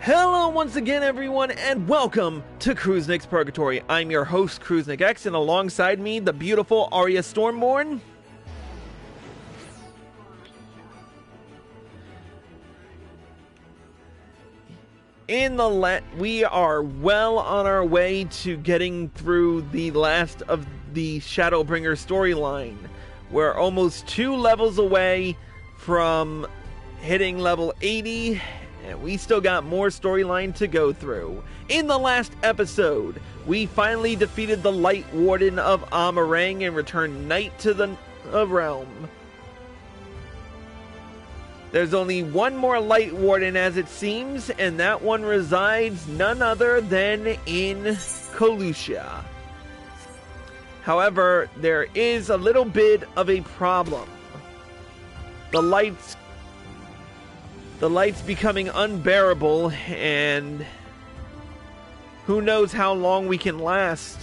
Hello once again everyone, and welcome to Kruznik's Purgatory. I'm your host, Kruznik X, and alongside me, the beautiful Arya Stormborn. We are well on our way to getting through the last of the Shadowbringers storyline. We're almost 2 levels away from hitting level 80, and we still got more storyline to go through. In the last episode, we finally defeated the Lightwarden of Amarang and returned Knight to the realm. There's only one more Lightwarden as it seems, and that one resides none other than in Kholusia. However, there is a little bit of a problem. The light's becoming unbearable, and who knows how long we can last.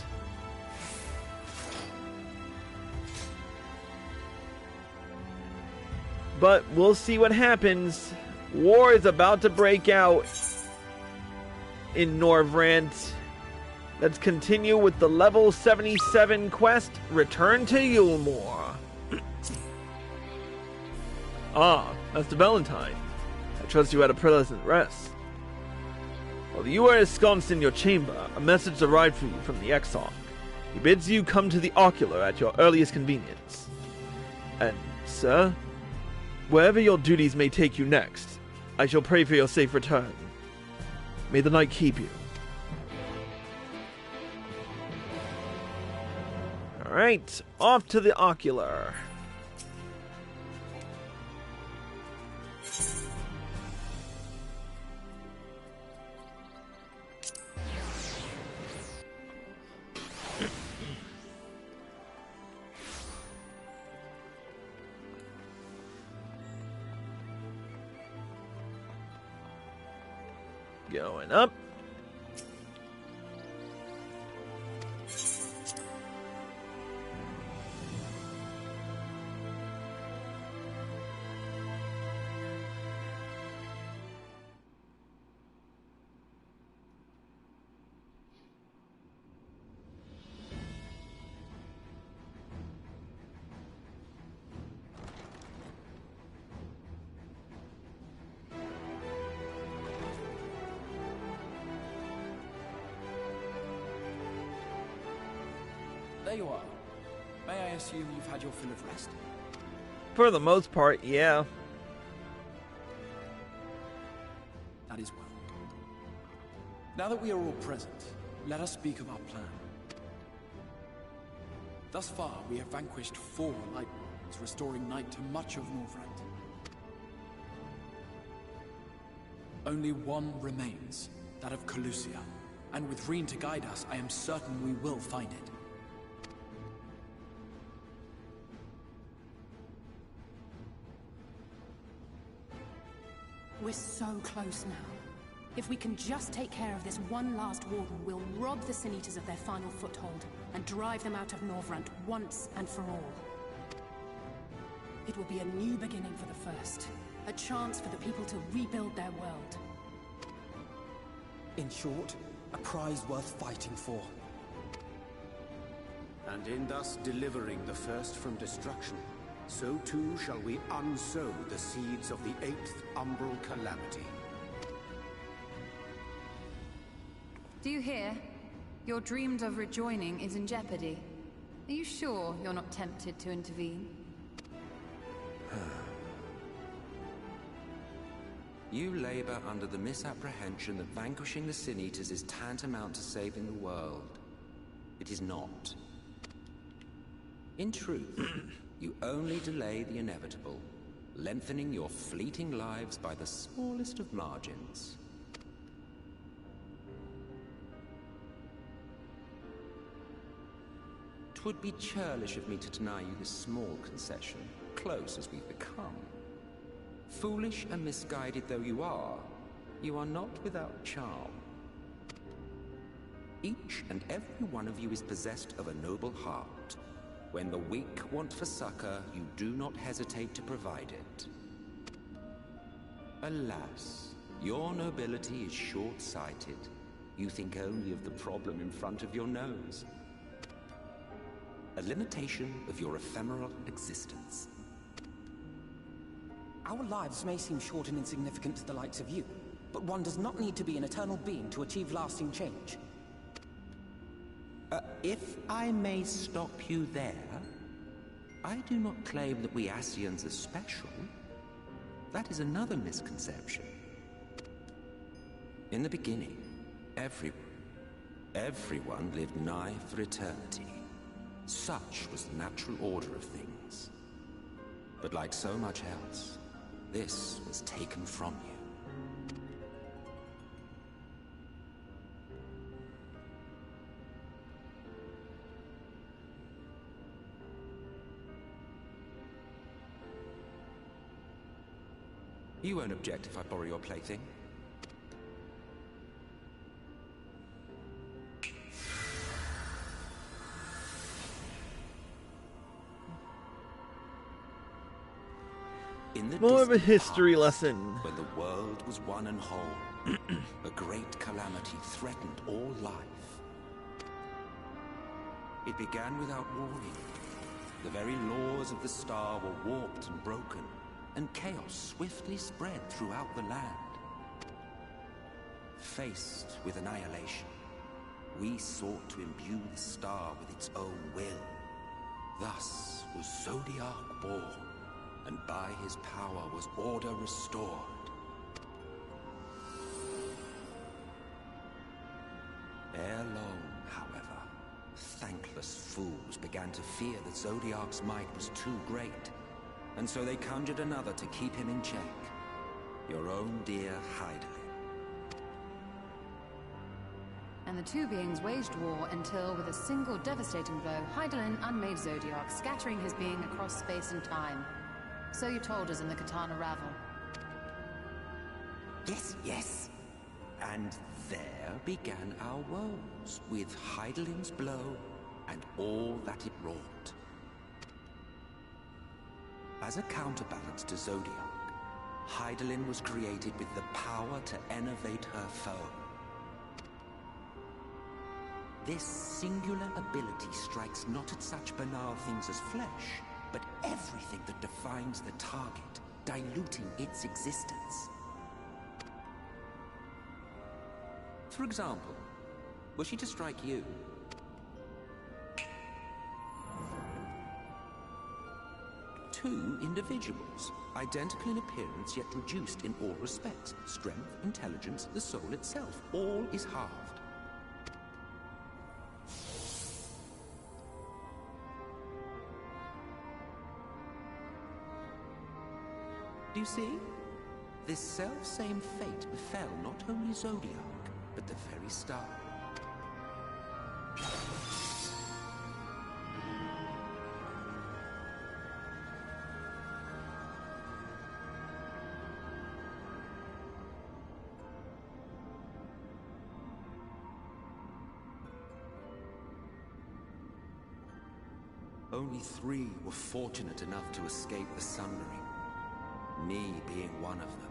But we'll see what happens. War is about to break out in Norvrant. Let's continue with the level 77 quest, Return to Eulmore. Ah, Master Valentine. I trust you had a pleasant rest. While you are ensconced in your chamber, a message arrived for you from the Exarch. He bids you come to the Ocular at your earliest convenience. And, sir, wherever your duties may take you next, I shall pray for your safe return. May the night keep you. Alright, off to the Ocular. Going up. There you are. May I assume you've had your fill of rest? For the most part, yeah. That is well. Now that we are all present, let us speak of our plan. Thus far, we have vanquished 4 Lightwards, restoring Knight to much of Norvrant. Only one remains, that of Kholusia. And with Reen to guide us, I am certain we will find it. We're so close now. If we can just take care of this one last warden, we'll rob the Sin Eaters of their final foothold and drive them out of Norvrant once and for all. It will be a new beginning for the First, a chance for the people to rebuild their world. In short, a prize worth fighting for. And in thus delivering the First from destruction, so too shall we unsow the seeds of the 8th umbral calamity. Do you hear? Your dreamed of rejoining is in jeopardy. Are you sure you're not tempted to intervene? You labor under the misapprehension that vanquishing the Sin Eaters is tantamount to saving the world. It is not. In truth, you only delay the inevitable, lengthening your fleeting lives by the smallest of margins. 'Twould be churlish of me to deny you this small concession, close as we've become. Foolish and misguided though you are not without charm. Each and every one of you is possessed of a noble heart. When the weak want for succor, you do not hesitate to provide it. Alas, Your nobility is short-sighted. You think only of the problem in front of your nose. A limitation of your ephemeral existence. Our lives may seem short and insignificant to the likes of you, but one does not need to be an eternal being to achieve lasting change. If I may stop you there, I do not claim that we Ascians are special. That is another misconception. In the beginning, everyone lived nigh for eternity. Such was the natural order of things. But like so much else, this was taken from you. You won't object if I borrow your plaything? In the More of a distant history past, lesson. when the world was one and whole, a great calamity threatened all life. It began without warning. The very laws of the star were warped and broken, and chaos swiftly spread throughout the land. Faced with annihilation, we sought to imbue the star with its own will. Thus was Zodiac born, and by his power was order restored. Ere long, however, thankless fools began to fear that Zodiac's might was too great, and so they conjured another to keep him in check. Your own dear Hydaelyn. And the two beings waged war until, with a single devastating blow, Hydaelyn unmade Zodiac, scattering his being across space and time. So you told us in the Katana Ravel. Yes. And there began our woes, with Hydaelyn's blow and all that it wrought. As a counterbalance to Zodiac, Hydaelyn was created with the power to enervate her foe. This singular ability strikes not at such banal things as flesh, but everything that defines the target, diluting its existence. For example, were she to strike you, two individuals, identical in appearance yet reduced in all respects, strength, intelligence, the soul itself, all is halved. Do you see? This self-same fate befell not only Zodiac, but the very star. Only 3 were fortunate enough to escape the Sundering. Me being one of them.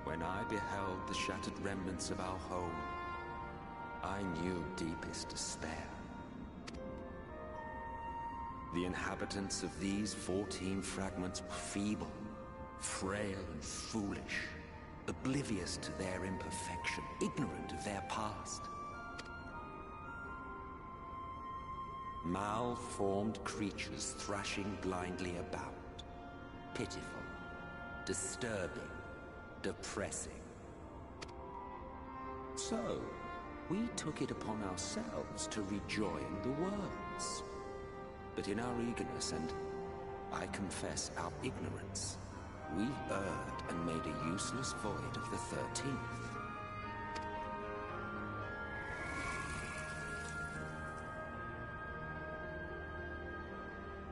When I beheld the shattered remnants of our home, I knew deepest despair. The inhabitants of these 14 fragments were feeble, frail and foolish, oblivious to their imperfection, ignorant of their past. Malformed creatures thrashing blindly about. Pitiful, disturbing, depressing. So, we took it upon ourselves to rejoin the worlds. But in our eagerness and, I confess, our ignorance, we erred and made a useless void of the 13th.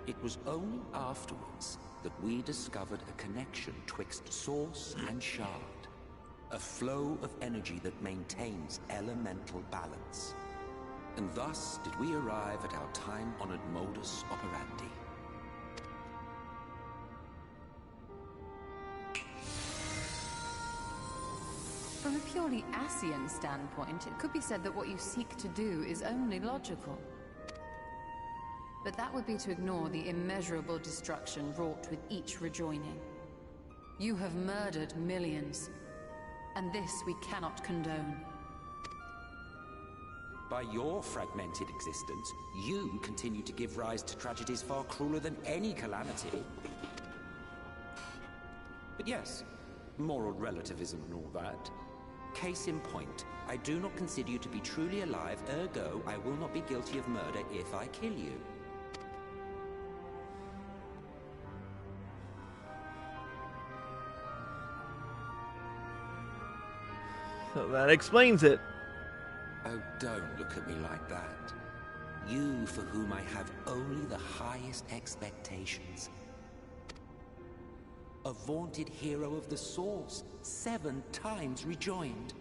It was only afterwards that we discovered a connection twixt source and shard. A flow of energy that maintains elemental balance. And thus did we arrive at our time-honored modus operandi. purely Asian standpoint, it could be said that what you seek to do is only logical. But that would be to ignore the immeasurable destruction wrought with each rejoining. You have murdered millions, and this we cannot condone. By your fragmented existence, you continue to give rise to tragedies far crueler than any calamity. But yes, moral relativism and all that. Case in point, I do not consider you to be truly alive, ergo, I will not be guilty of murder if I kill you. So that explains it. Oh, don't look at me like that. You for whom I have only the highest expectations. A vaunted hero of the Source, 7 times rejoined.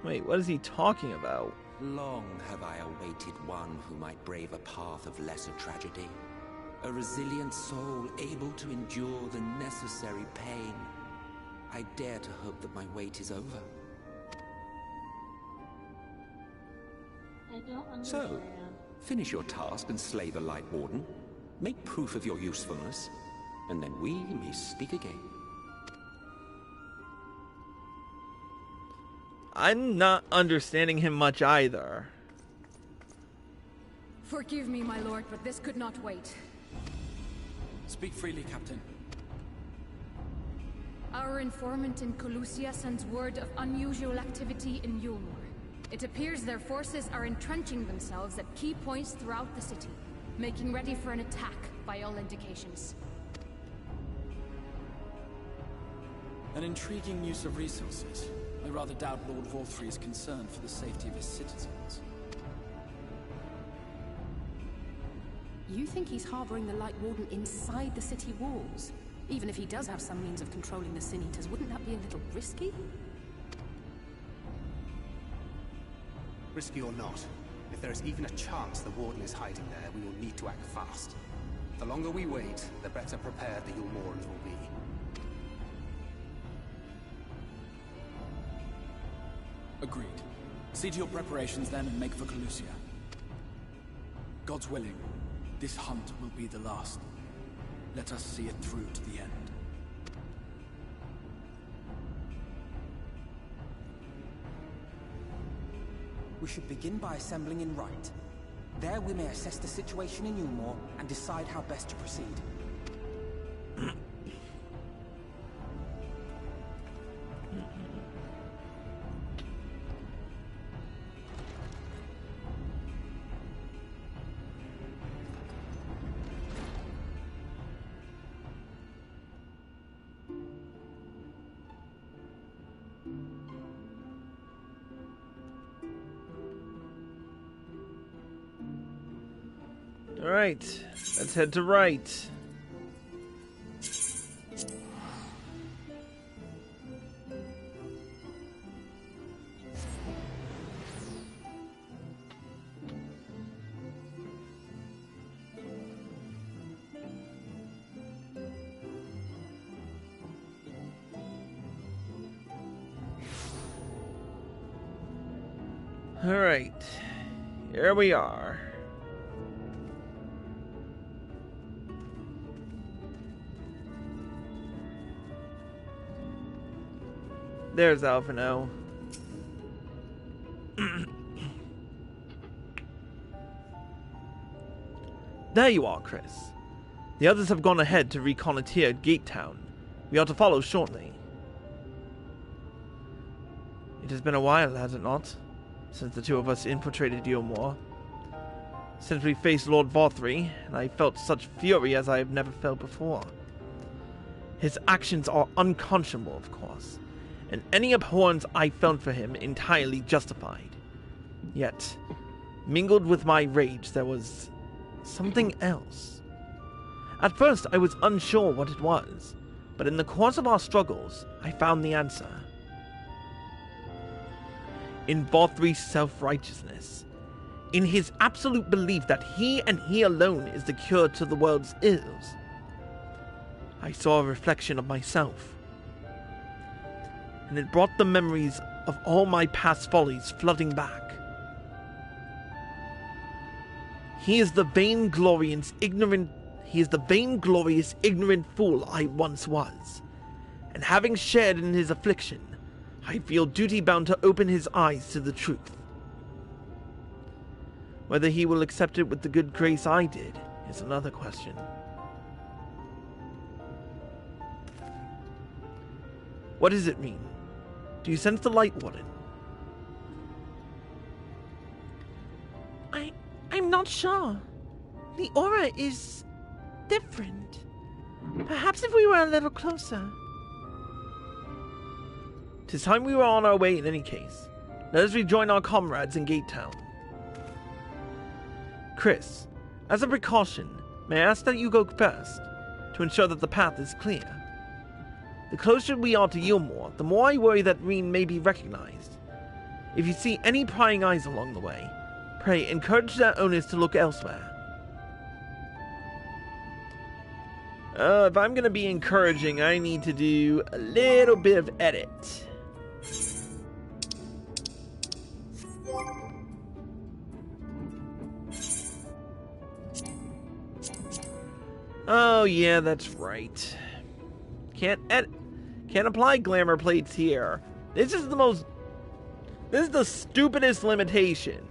Wait, what is he talking about? Long have I awaited one who might brave a path of lesser tragedy. A resilient soul able to endure the necessary pain. I dare to hope that my wait is over. I don't understand. So, finish your task and slay the Lightwarden. Make proof of your usefulness, and then we may speak again. I'm not understanding him much either. Forgive me, my lord, but this could not wait. Speak freely, Captain. Our informant in Kholusia sends word of unusual activity in Eulmore. It appears their forces are entrenching themselves at key points throughout the city, making ready for an attack by all indications. An intriguing use of resources. I rather doubt Lord Vorthree is concerned for the safety of his citizens. You think he's harboring the Lightwarden inside the city walls? Even if he does have some means of controlling the Sin Eaters, wouldn't that be a little risky? Risky or not, if there is even a chance the Warden is hiding there, we will need to act fast. The longer we wait, the better prepared the Eulmorans will be. Agreed. See to your preparations then and make for Kholusia. God's willing, this hunt will be the last. Let us see it through to the end. We should begin by assembling in Right. There we may assess the situation in Eulmore and decide how best to proceed. Alright, let's head to Right. Alright, here we are. There's Alphino. There you are, Chris. The others have gone ahead to reconnoiter Gate Town. We are to follow shortly. It has been a while, has it not? Since the two of us infiltrated Eulmore. Since we faced Lord Vorthree, and I felt such fury as I have never felt before. His actions are unconscionable, of course, and any abhorrence I felt for him entirely justified. Yet, mingled with my rage, there was something else. At first, I was unsure what it was, but in the course of our struggles, I found the answer. In Vorthree's self-righteousness, in his absolute belief that he and he alone is the cure to the world's ills. I saw a reflection of myself, and it brought the memories of all my past follies flooding back. He is the vainglorious, ignorant fool I once was, and having shared in his affliction, I feel duty-bound to open his eyes to the truth. Whether he will accept it with the good grace I did is another question. What does it mean? Do you sense the Lightwarden? I'm not sure. The aura is different. Perhaps if we were a little closer. 'Tis time we were on our way in any case. Let us rejoin our comrades in Gate Town. Chris, as a precaution, may I ask that you go first, to ensure that the path is clear. The closer we are to Eulmore, the more I worry that Reen may be recognized. If you see any prying eyes along the way, pray encourage their owners to look elsewhere. If I'm going to be encouraging, I need to do a little bit of edit. Oh yeah, that's right. Can't apply glamour plates here. This is the stupidest limitation.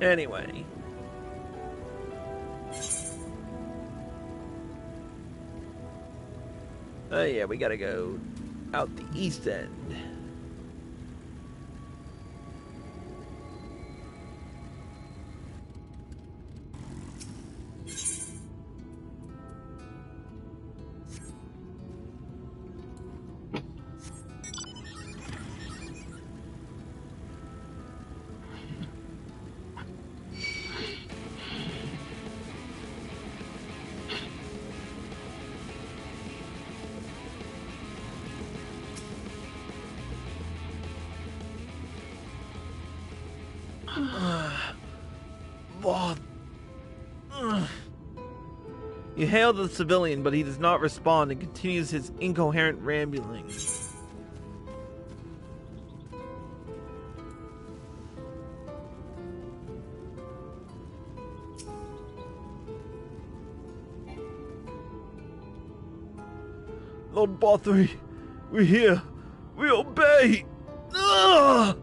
Anyway. Oh yeah, we gotta go out the east end. You hail the civilian, but he does not respond and continues his incoherent rambling. Lord Bothry, we hear. We obey. Ugh!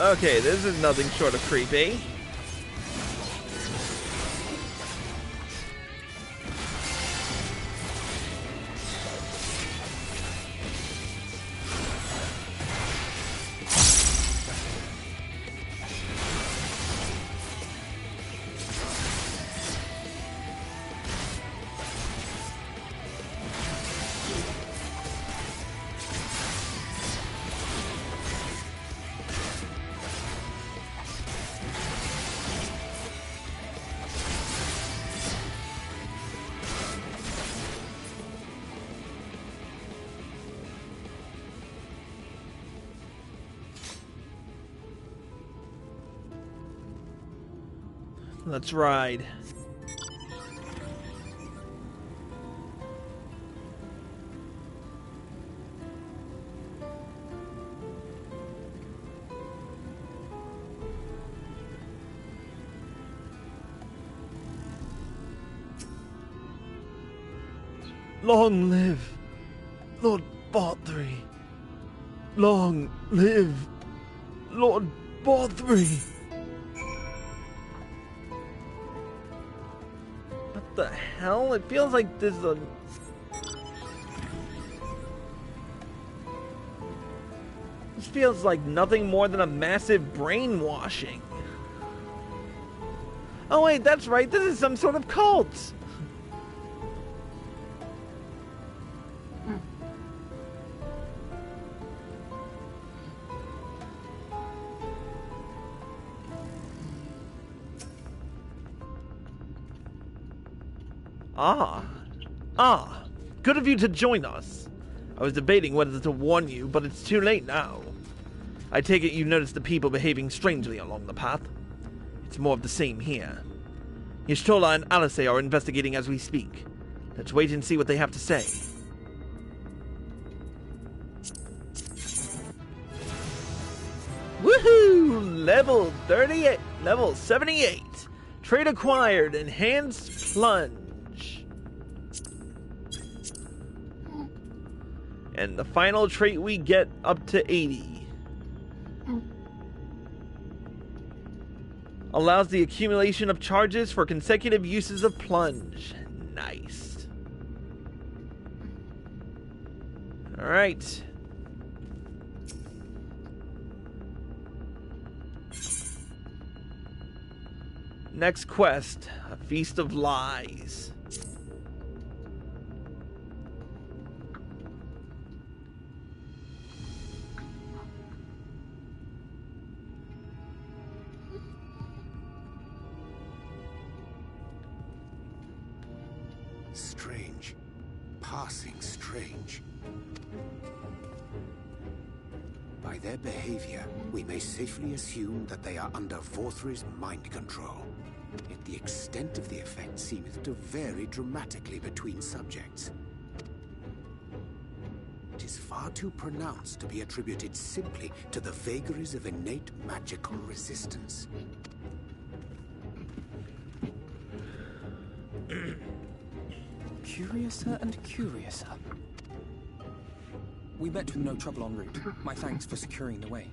Okay, this is nothing short of creepy. Let's ride. Long live Lord Bothry. Long live Lord Bothry. What the hell? It feels like this is a... This feels like nothing more than a massive brainwashing. Oh wait, that's right, this is some sort of cult! Ah. Good of you to join us. I was debating whether to warn you, but it's too late now. I take it you noticed the people behaving strangely along the path. It's more of the same here. Y'shtola and Alice are investigating as we speak. Let's wait and see what they have to say. Woohoo! Level 38, level 78. Trait acquired, enhanced plunge. And the final trait we get up to 80. Allows the accumulation of charges for consecutive uses of plunge. Nice. Alright. Next quest, a Feast of Lies. Strange. Passing strange. By their behavior, we may safely assume that they are under Vorthri's mind control. Yet the extent of the effect seemeth to vary dramatically between subjects. It is far too pronounced to be attributed simply to the vagaries of innate magical resistance. Curiouser and curiouser. We met with no trouble en route. My thanks for securing the way.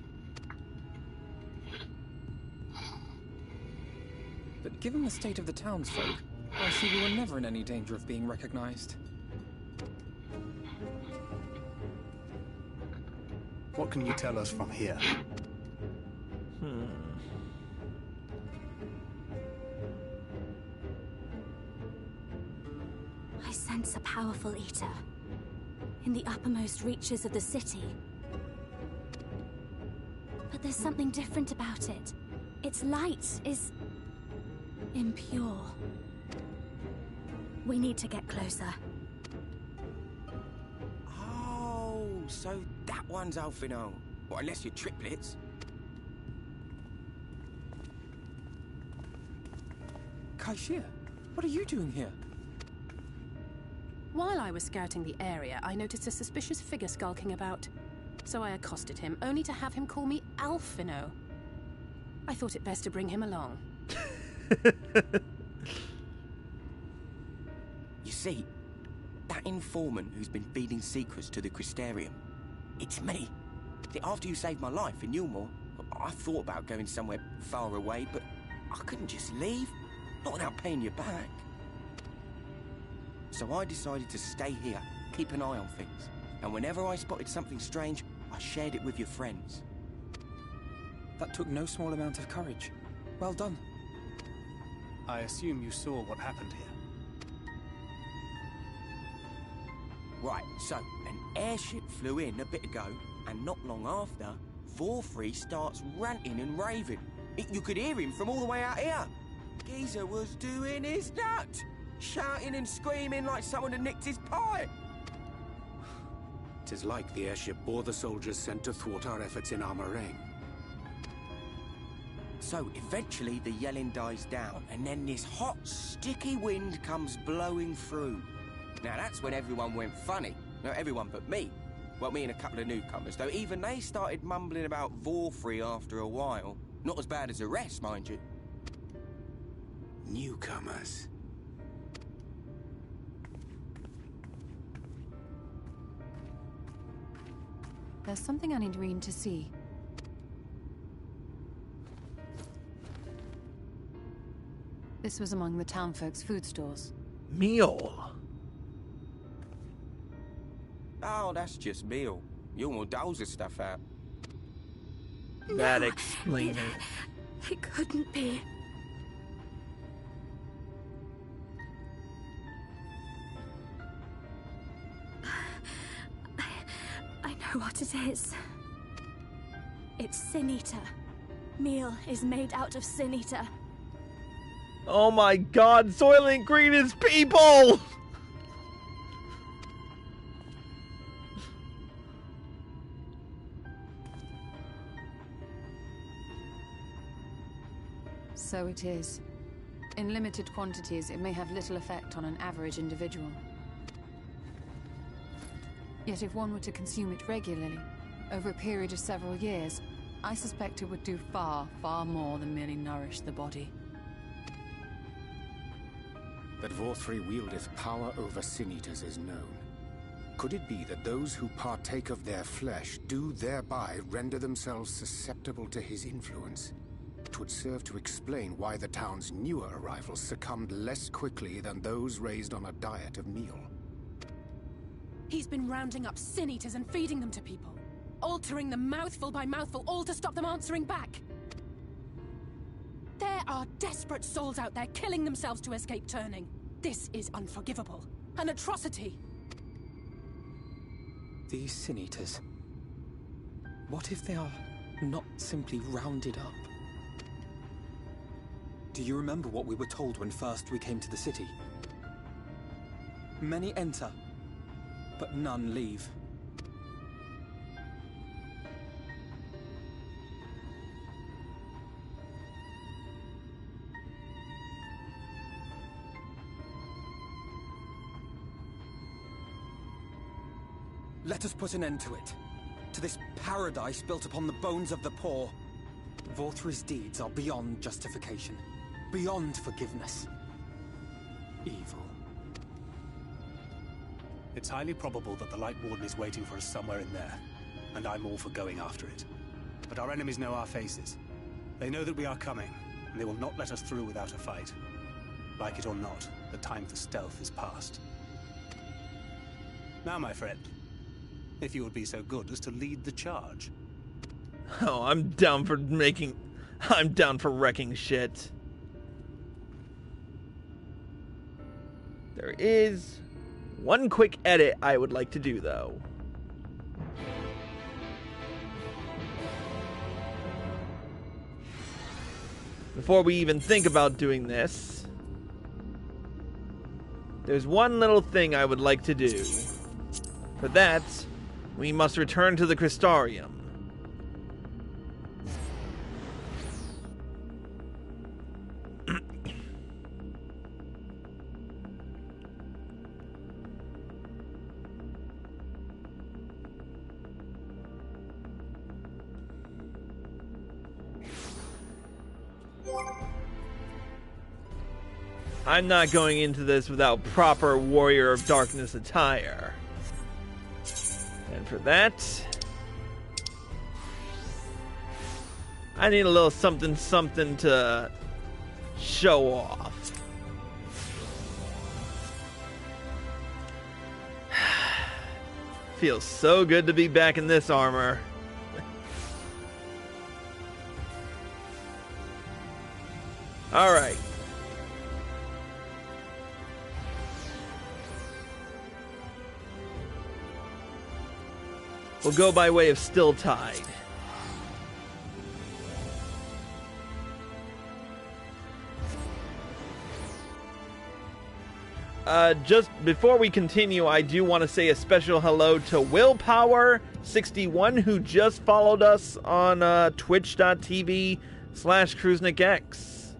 But given the state of the townsfolk, I see we were never in any danger of being recognized. What can you tell us from here? I sense a powerful eater in the uppermost reaches of the city. But there's something different about it. Its light is impure. We need to get closer. Oh, so that one's Alfino. Well, unless you're triplets. Kaishir, what are you doing here? While I was scouting the area, I noticed a suspicious figure skulking about. So I accosted him, only to have him call me Alfino. I thought it best to bring him along. You see, that informant who's been feeding secrets to the Crystarium, it's me. See, after you saved my life in Eulmore, I thought about going somewhere far away, but I couldn't just leave, not without paying you back. So I decided to stay here, keep an eye on things, and whenever I spotted something strange, I shared it with your friends. That took no small amount of courage. Well done. I assume you saw what happened here. Right, so an airship flew in a bit ago, and not long after, Vorthri starts ranting and raving. You could hear him from all the way out here. Geezer was doing his nut, shouting and screaming like someone had nicked his pie. 'Tis like the airship bore the soldiers sent to thwart our efforts in Armoraine. So eventually the yelling dies down, and then this hot, sticky wind comes blowing through. Now that's when everyone went funny. No, everyone but me. Well, me and a couple of newcomers, though even they started mumbling about Vorthri after a while. Not as bad as the rest, mind you. Newcomers. There's something I need Reen to see. This was among the townfolk's food stores. Meal. Oh, that's just meal. Eulmore doles his stuff out. That explains it. It couldn't be. I know what it is. It's Sin Eater. Meal is made out of Sin Eater. Oh my god, Soylent Green is people! So it is. In limited quantities, it may have little effect on an average individual. Yet if one were to consume it regularly, over a period of several years, I suspect it would do far, far more than merely nourish the body. That Vorthri wieldeth power over Sin-Eaters is known. Could it be that those who partake of their flesh do thereby render themselves susceptible to his influence? It would serve to explain why the town's newer arrivals succumbed less quickly than those raised on a diet of meal. He's been rounding up Sin-Eaters and feeding them to people. Altering them mouthful by mouthful, all to stop them answering back. There are desperate souls out there killing themselves to escape turning. This is unforgivable. An atrocity. These Sin-Eaters... what if they are not simply rounded up? Do you remember what we were told when first we came to the city? Many enter, but none leave. Let us put an end to it. To this paradise built upon the bones of the poor. Vorthri's deeds are beyond justification. Beyond forgiveness. Evil. It's highly probable that the Lightwarden is waiting for us somewhere in there, and I'm all for going after it. But our enemies know our faces. They know that we are coming, and they will not let us through without a fight. Like it or not, the time for stealth is past. Now, my friend, if you would be so good as to lead the charge. Oh, I'm down for wrecking shit. There is one quick edit I would like to do, though. Before we even think about doing this, there's one little thing I would like to do. For that, we must return to the Crystarium. I'm not going into this without proper Warrior of Darkness attire. And for that, I need a little something to show off. Feels so good to be back in this armor. All right. We'll go by way of Stilltide. Just before we continue, I do want to say a special hello to Willpower61, who just followed us on twitch.tv/KruznikX.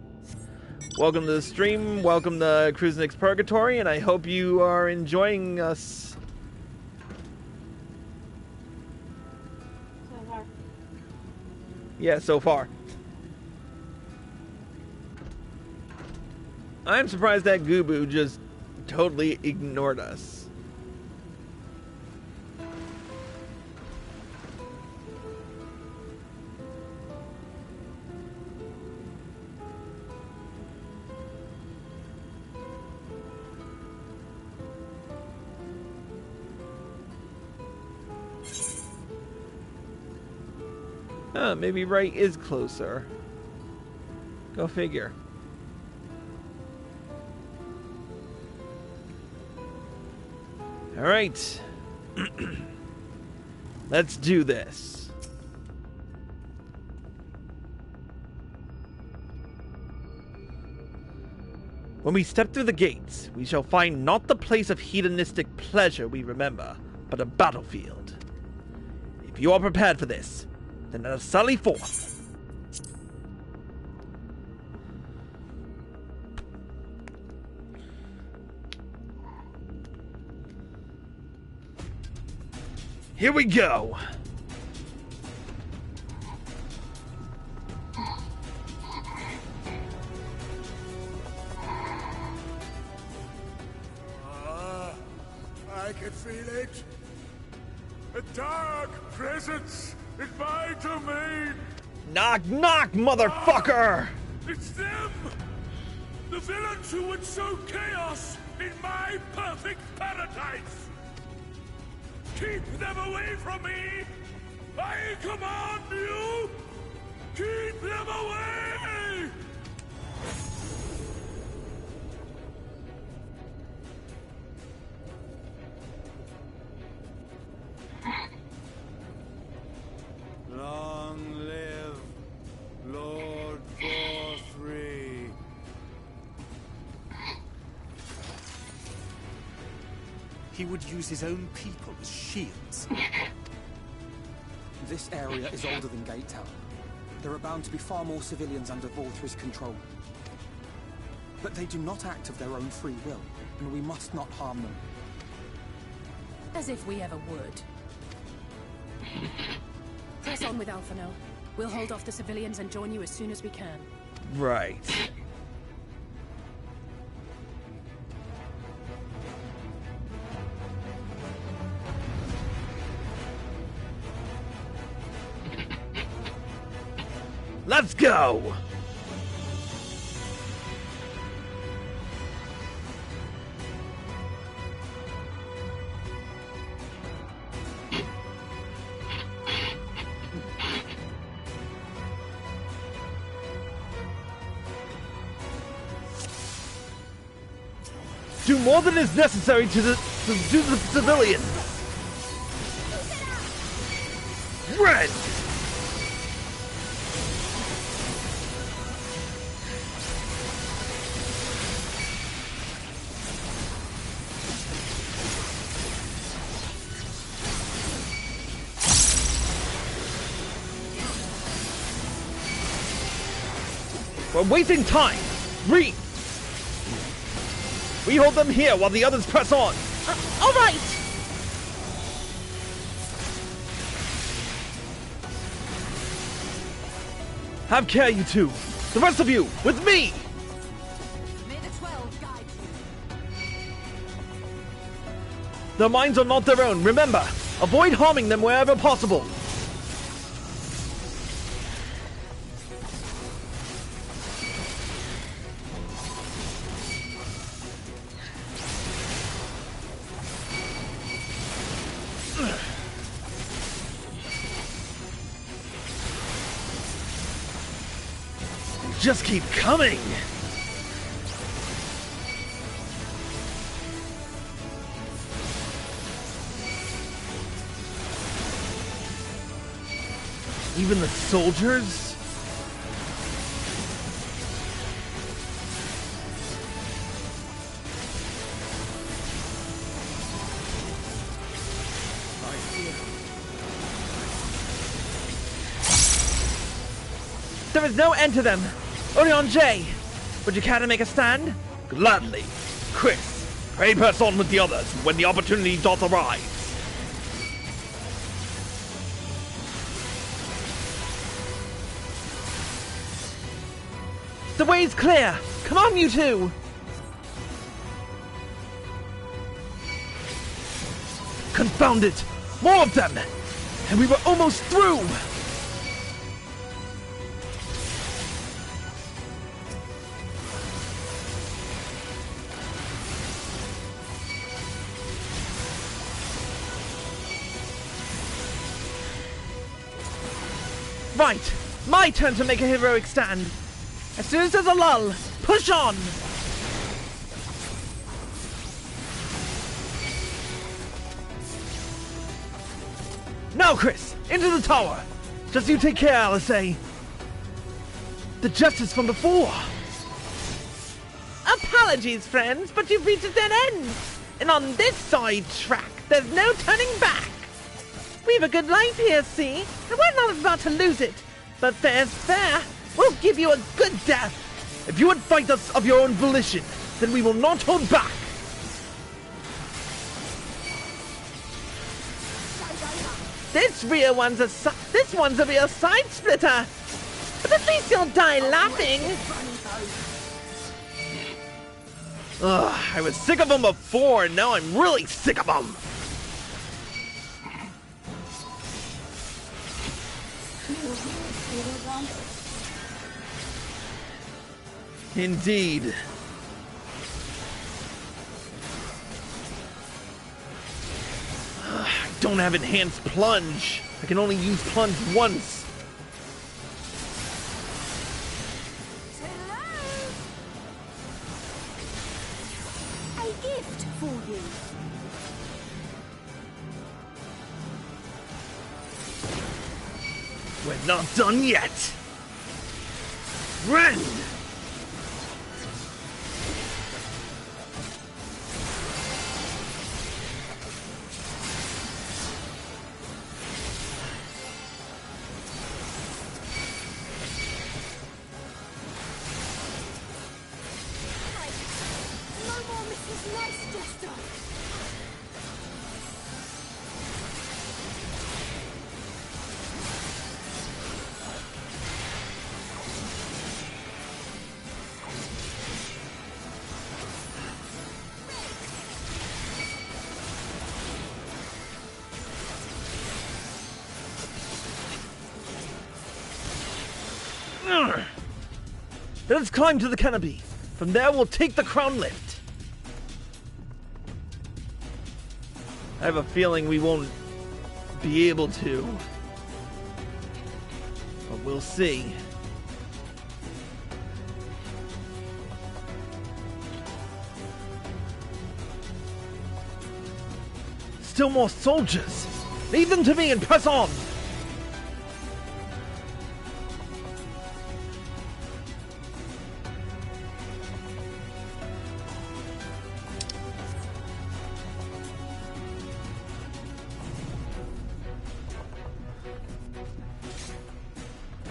Welcome to the stream, welcome to Kruznik's Purgatory, and I hope you are enjoying us. Yeah, so far. I'm surprised that Gubu just totally ignored us. Maybe Ray is closer. Go figure. All right. Let's do this. When we step through the gates, we shall find not the place of hedonistic pleasure we remember, but a battlefield. If you are prepared for this, then let us sally forth. Here we go. I can feel it. A dark presence in my domain. Knock, knock, motherfucker! It's them! The villains who would sow chaos in my perfect paradise! Keep them away from me! I command you! Keep them away! Long live Lord Vorthry. He would use his own people as shields. This area is older than Gate Town. There are bound to be far more civilians under Vorthry's control. But they do not act of their own free will, and we must not harm them. As if we ever would. Press on with Alphino. We'll hold off the civilians and join you as soon as we can. Right. Let's go! Do more than is necessary to do the civilians. Red! We're wasting time! Read! We hold them here while the others press on! All right! Have care, you two! The rest of you, with me! May the 12 guide you. Their minds are not their own, remember! Avoid harming them wherever possible! Just keep coming! Even the soldiers? There is no end to them! Orion J, would you care to make a stand? Gladly. Chris, pray press on with the others when the opportunity doth arise. The way's clear! Come on, you two! Confound it! More of them! And we were almost through! Right! My turn to make a heroic stand! As soon as there's a lull, push on! Now, Chris! Into the tower! Just you take care, Alisaie! The justice from before! Apologies, friends, but you've reached a dead end! And on this side track, there's no turning back! We've a good life here, see? And we're not about to lose it. But fair's fair. We'll give you a good death. If you would fight us of your own volition, then we will not hold back. This one's a real side splitter. But at least you'll die laughing. Ugh, I was sick of them before, and now I'm really sick of them. Indeed. I don't have enhanced plunge. I can only use plunge once. A gift for you. We're not done yet. Rend! Let's climb to the canopy. From there, we'll take the crown lift. I have a feeling we won't be able to. But we'll see. Still more soldiers. Leave them to me and press on.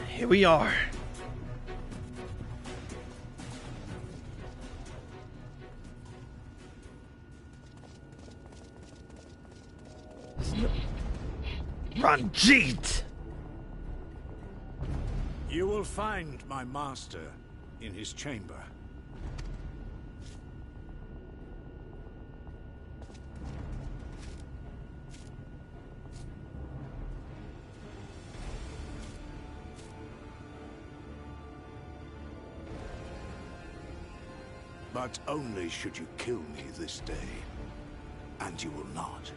Here we are. Ranjit! You will find my master in his chamber. But only should you kill me this day. And you will not.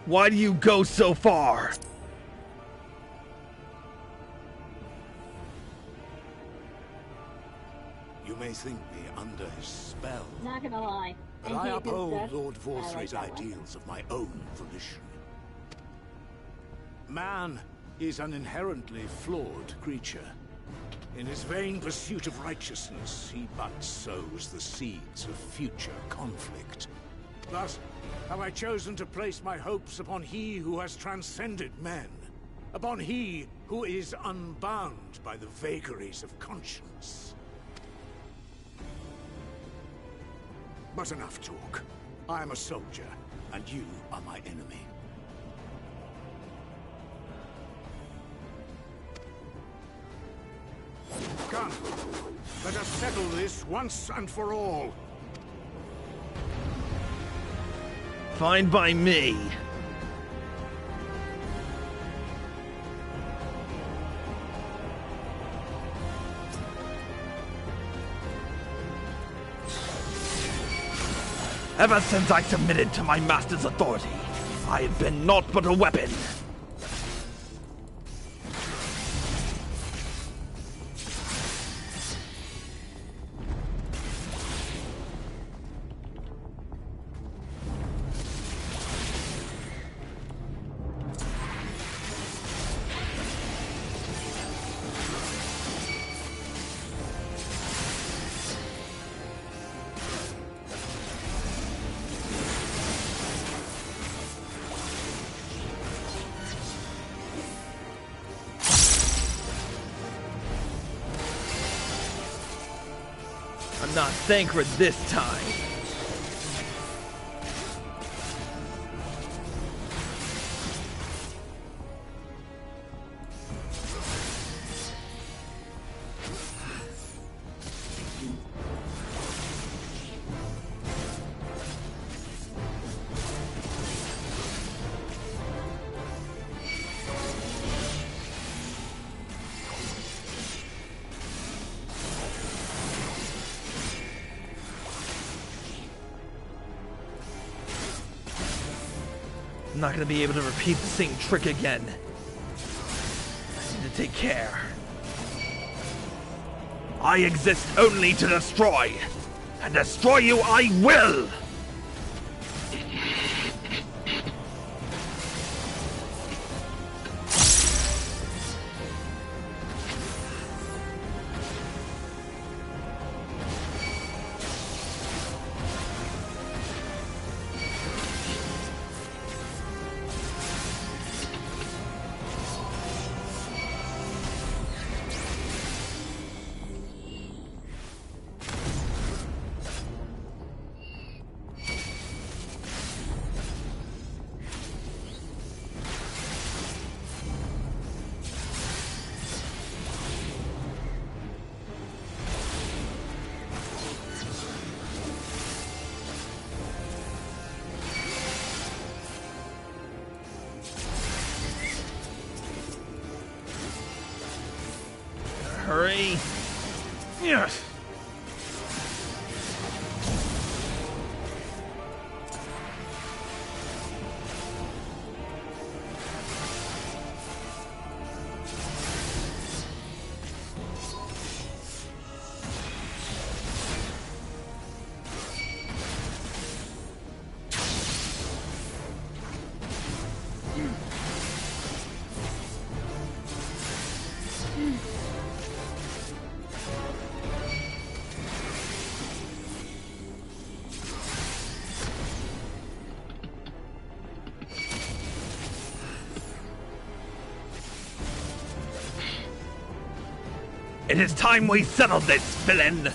Why do you go so far? You may think me under his spell. Not gonna lie. But I uphold Lord Vorthry's ideals of my own volition. Man is an inherently flawed creature. In his vain pursuit of righteousness, he but sows the seeds of future conflict. Thus, have I chosen to place my hopes upon he who has transcended men, upon he who is unbound by the vagaries of conscience. But enough talk. I am a soldier, and you are my enemy. Come, let us settle this once and for all. Fine by me. Ever since I submitted to my master's authority, I have been naught but a weapon. I'm not Thancred this time. I'm not gonna be able to repeat the same trick again. I need to take care. I exist only to destroy, and destroy you I will! Hurry. Yes. It is time we settled this, villain!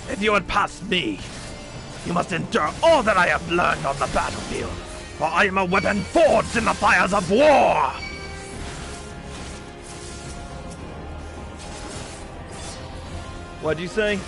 If you would pass me, you must endure all that I have learned on the battlefield, for I am a weapon forged in the fires of war! What'd you say?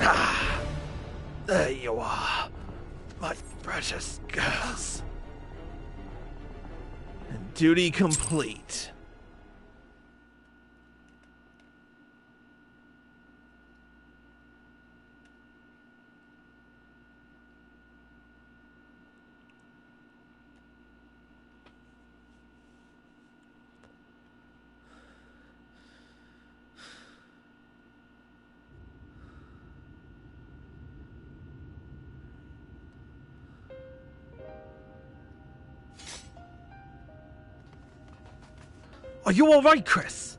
Ah, there you are, my precious girls. And duty complete. Are you all right, Chris?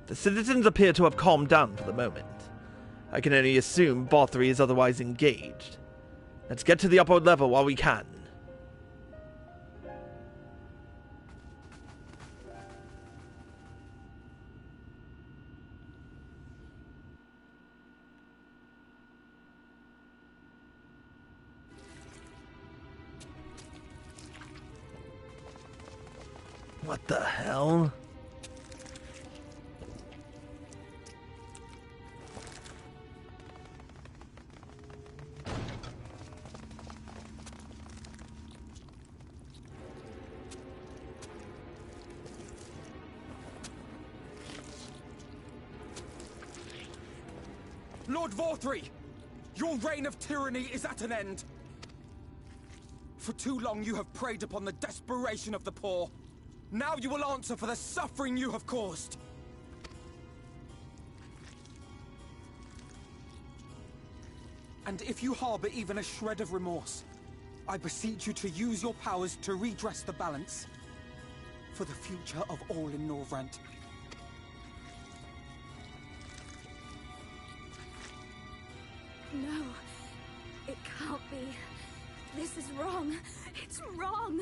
The citizens appear to have calmed down for the moment. I can only assume Bothry is otherwise engaged. Let's get to the upper level while we can. What the hell? Lord Vorthry! Your reign of tyranny is at an end! For too long you have preyed upon the desperation of the poor. Now you will answer for the suffering you have caused! And if you harbor even a shred of remorse, I beseech you to use your powers to redress the balance. For the future of all in Norvrant. No, it can't be. This is wrong. It's wrong.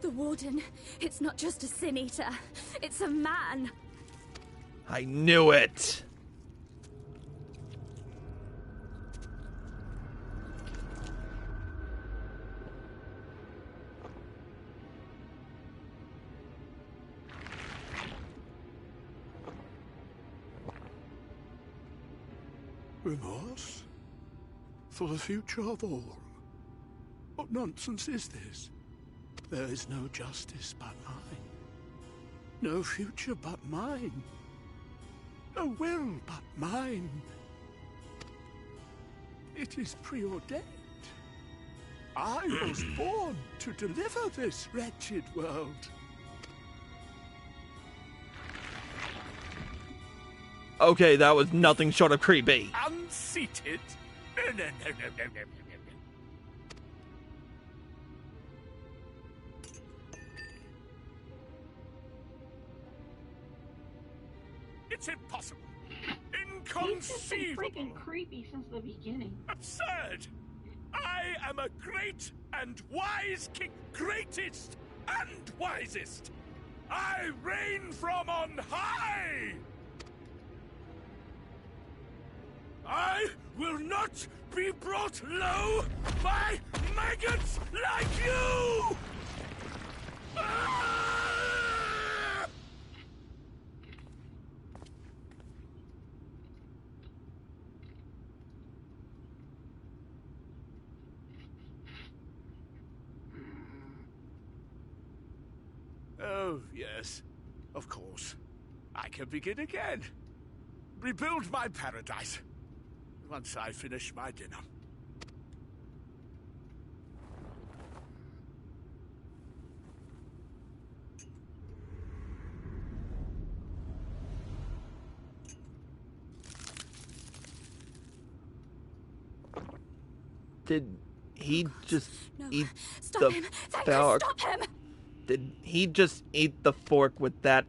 The Warden, it's not just a Sin Eater. It's a man. I knew it. Remorse? For the future of all? What nonsense is this? There is no justice but mine. No future but mine. No will but mine. It is preordained. I was born to deliver this wretched world. Okay, that was nothing short of creepy. Unseated? No. It's impossible. Inconceivable. He's been freaking creepy since the beginning. Absurd. I am a great and wise king. Greatest and wisest. I reign from on high. I will not be brought low by maggots like you! Ah! Oh, yes. Of course. I can begin again. Rebuild my paradise. Once I finish my dinner. Did he just eat Stop the him! fork? Stop him! Did he just eat the fork with that?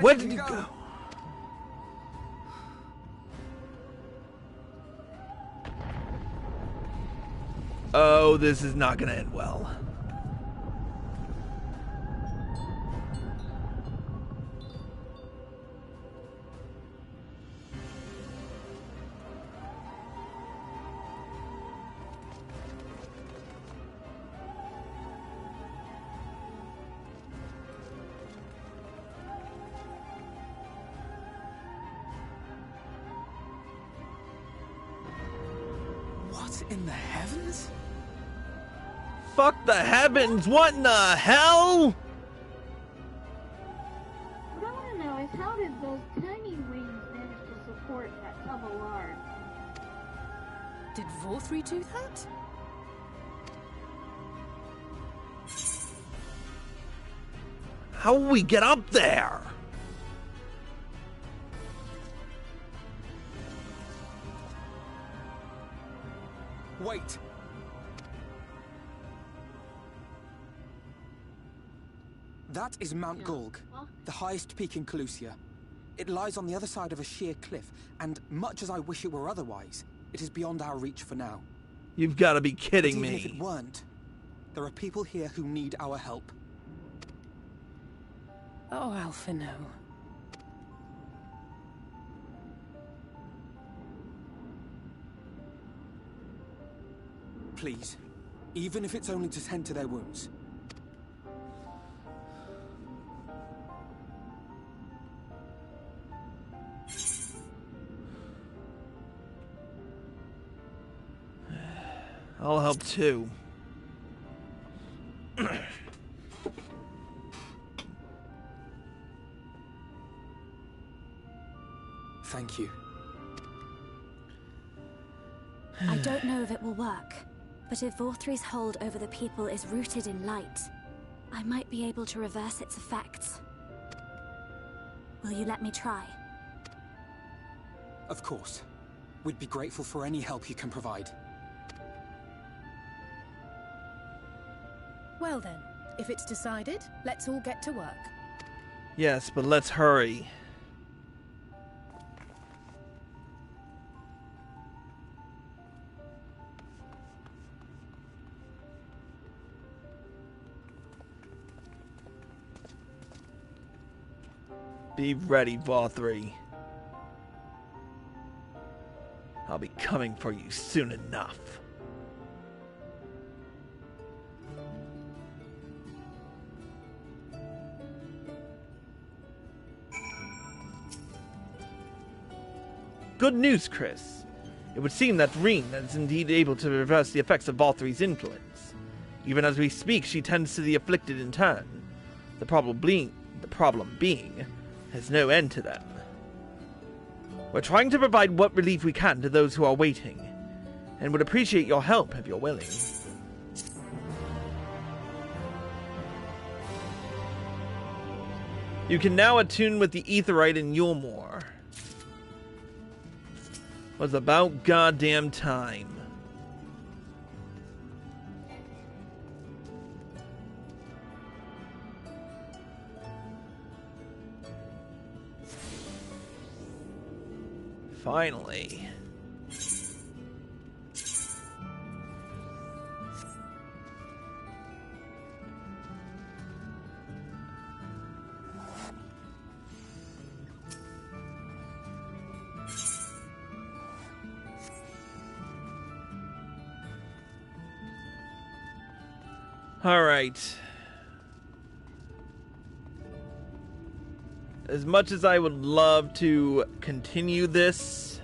Where did you go? Oh, this is not gonna end well. What in the heavens? Fuck the heavens! What in the hell? What I want to know is how did those tiny wings manage to support that tub of lard? Did Vorthri do that? How will we get up there? Wait. That is Mount Gulg, the highest peak in Kholusia. It lies on the other side of a sheer cliff, and much as I wish it were otherwise, it is beyond our reach for now. You've got to be kidding But me. even if it weren't, there are people here who need our help. Oh, Alphino. Please, even if it's only to tend to their wounds. I'll help too. Thank you. I don't know if it will work, but if Vorthri's hold over the people is rooted in light, I might be able to reverse its effects. Will you let me try? Of course. We'd be grateful for any help you can provide. Well then, if it's decided, let's all get to work. Yes, but let's hurry. Be ready, Vorthri. I'll be coming for you soon enough. Good news, Chris. It would seem that Reen is indeed able to reverse the effects of Vorthri's influence. Even as we speak, she tends to the afflicted in turn. The problem being, there's no end to them. We're trying to provide what relief we can to those who are waiting, and would appreciate your help if you're willing. You can now attune with the Aetheryte in Eulmore. Was about goddamn time. Finally. All right. As much as I would love to continue this,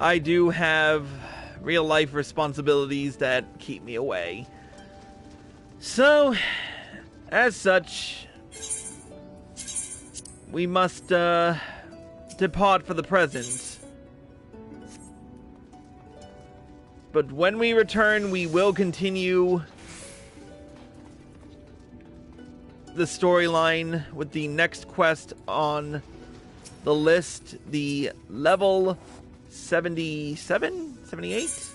I do have real life responsibilities that keep me away. So, as such, we must depart for the present. But when we return, we will continue the storyline with the next quest on the list, the level 77? 78?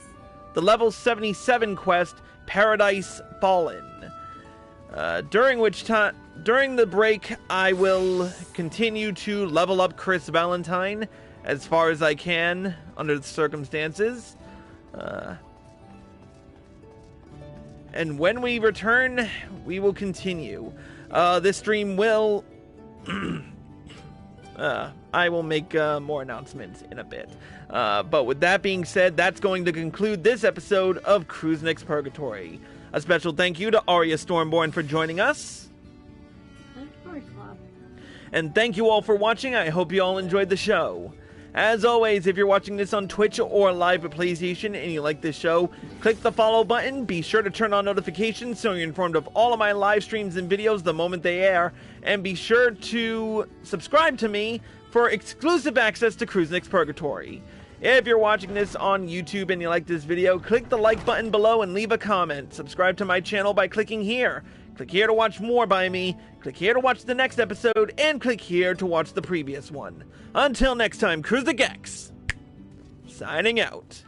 the level 77 quest, Paradise Fallen. During the break, I will continue to level up Chris Valentine as far as I can under the circumstances. And when we return, we will continue. This stream will... I will make more announcements in a bit. But with that being said, that's going to conclude this episode of Kholusia's Purgatory. A special thank you to Arya Stormborn for joining us. Of course, Bob. And thank you all for watching. I hope you all enjoyed the show. As always, if you're watching this on Twitch or live at PlayStation and you like this show, click the follow button. Be sure to turn on notifications so you're informed of all of my live streams and videos the moment they air. And be sure to subscribe to me for exclusive access to Kholusia's Purgatory. If you're watching this on YouTube and you like this video, click the like button below and leave a comment. Subscribe to my channel by clicking here. Click here to watch more by me. Click here to watch the next episode. And click here to watch the previous one. Until next time, Kholusia, signing out.